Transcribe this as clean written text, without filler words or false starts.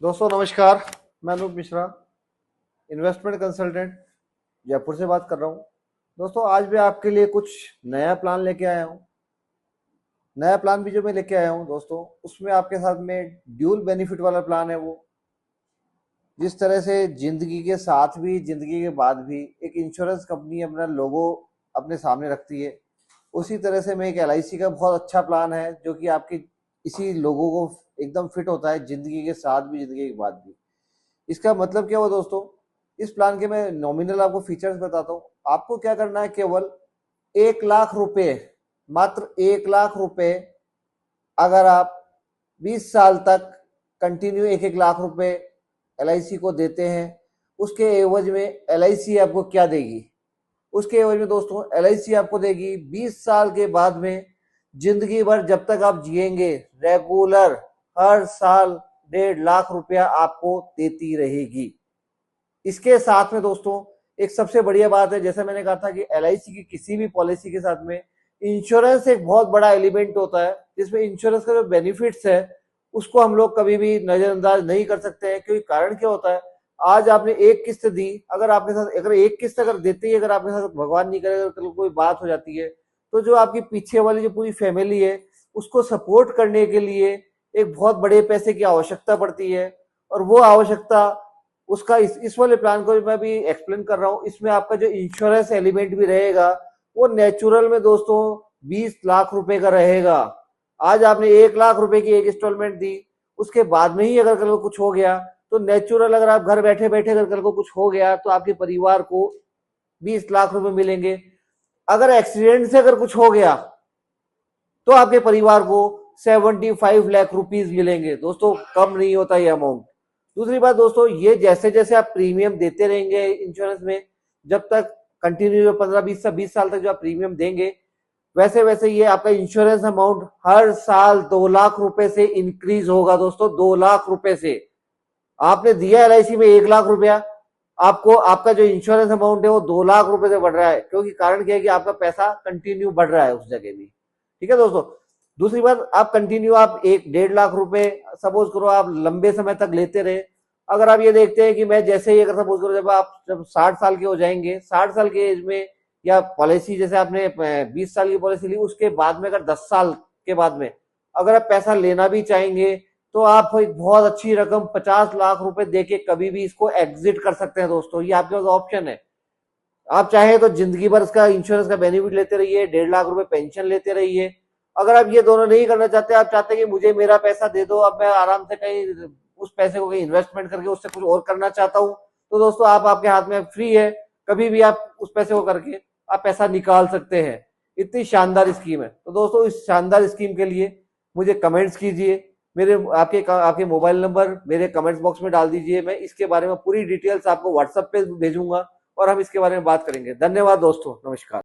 दोस्तों नमस्कार। मैं अनूप मिश्रा, इन्वेस्टमेंट कंसल्टेंट, जयपुर से बात कर रहा हूँ। दोस्तों आज मैं आपके लिए कुछ नया प्लान लेके आया हूँ। नया प्लान भी जो मैं लेके आया हूँ दोस्तों, उसमें आपके साथ में ड्यूल बेनिफिट वाला प्लान है। वो जिस तरह से जिंदगी के साथ भी जिंदगी के बाद भी एक इंश्योरेंस कंपनी अपना लोगो अपने सामने रखती है, उसी तरह से मैं एक एलआईसी का बहुत अच्छा प्लान है जो कि आपकी इसी लोगों को एकदम फिट होता है, जिंदगी के साथ भी जिंदगी के बाद भी। इसका मतलब क्या हुआ दोस्तों, इस प्लान के मैं नॉमिनल आपको फीचर्स बताता हूँ। आपको क्या करना है, केवल 1 लाख रुपए, मात्र 1 लाख रुपए अगर आप 20 साल तक कंटिन्यू 1 1 लाख रुपए एलआईसी को देते हैं, उसके एवज में एलआईसी आपको क्या देगी? उसके एवज में दोस्तों एलआईसी आपको देगी 20 साल के बाद में जिंदगी भर जब तक आप जिएंगे रेगुलर हर साल 1.5 लाख रुपया आपको देती रहेगी। इसके साथ में दोस्तों एक सबसे बढ़िया बात है, जैसे मैंने कहा था कि एलआईसी की किसी भी पॉलिसी के साथ में इंश्योरेंस एक बहुत बड़ा एलिमेंट होता है, जिसमें इंश्योरेंस का जो बेनिफिट्स है उसको हम लोग कभी भी नजरअंदाज नहीं कर सकते हैं। क्योंकि कारण क्या होता है, आज आपने एक किस्त दी, अगर आपके साथ अगर एक किस्त अगर देते ही अगर आपके साथ भगवान नहीं करे अगर कल कोई बात हो जाती है, तो जो आपकी पीछे वाली जो पूरी फैमिली है उसको सपोर्ट करने के लिए एक बहुत बड़े पैसे की आवश्यकता पड़ती है। और वो आवश्यकता उसका इस वाले प्लान को मैं भी एक्सप्लेन कर रहा हूँ, इसमें आपका जो इंश्योरेंस एलिमेंट भी रहेगा वो नेचुरल में दोस्तों 20 लाख रुपए का रहेगा। आज आपने 1 लाख रुपए की एक इंस्टॉलमेंट दी, उसके बाद में ही अगर कल को कुछ हो गया तो नेचुरल अगर आप घर बैठे बैठे अगर कल को कुछ हो गया तो आपके परिवार को 20 लाख रुपए मिलेंगे। अगर एक्सीडेंट से अगर कुछ हो गया तो आपके परिवार को 75 लाख रुपीज मिलेंगे। दोस्तों कम नहीं होता ये अमाउंट। दूसरी बात दोस्तों, ये जैसे जैसे आप प्रीमियम देते रहेंगे इंश्योरेंस में, जब तक कंटिन्यू 15 20 20 साल तक जो आप प्रीमियम देंगे, वैसे वैसे ये आपका इंश्योरेंस अमाउंट हर साल 2 लाख रुपए से इंक्रीज होगा। दोस्तों 2 लाख रुपए से आपने दिया एलआईसी में 1 लाख रुपया, आपको आपका जो इंश्योरेंस अमाउंट है वो 2 लाख रुपए से बढ़ रहा है। क्योंकि कारण क्या है कि आपका पैसा कंटिन्यू बढ़ रहा है उस जगह भी। ठीक है दोस्तों। दूसरी बात, आप कंटिन्यू आप 1 1.5 लाख रुपए सपोज करो आप लंबे समय तक लेते रहे। अगर आप ये देखते हैं कि मैं जैसे ही अगर सपोज करो जब 60 साल के हो जाएंगे, 60 साल के एज में, या पॉलिसी जैसे आपने 20 साल की पॉलिसी ली उसके बाद में अगर 10 साल के बाद में अगर आप पैसा लेना भी चाहेंगे तो आप एक बहुत अच्छी रकम 50 लाख रुपए देके कभी भी इसको एग्जिट कर सकते हैं। दोस्तों ये आपके पास ऑप्शन है। आप चाहे तो जिंदगी भर इसका इंश्योरेंस का बेनिफिट लेते रहिए, 1.5 लाख रुपए पेंशन लेते रहिए। अगर आप ये दोनों नहीं करना चाहते, आप चाहते हैं कि मुझे मेरा पैसा दे दो, अब मैं आराम से कहीं उस पैसे को कहीं इन्वेस्टमेंट करके उससे कुछ और करना चाहता हूं, तो दोस्तों आप आपके हाथ में फ्री है, कभी भी आप उस पैसे को करके आप पैसा निकाल सकते हैं। इतनी शानदार स्कीम है। तो दोस्तों इस शानदार स्कीम के लिए मुझे कमेंट्स कीजिए, मेरे आपके आपके मोबाइल नंबर मेरे कमेंट्स बॉक्स में डाल दीजिए। मैं इसके बारे में पूरी डिटेल्स आपको व्हाट्सएप पे भेजूंगा और हम इसके बारे में बात करेंगे। धन्यवाद दोस्तों, नमस्कार।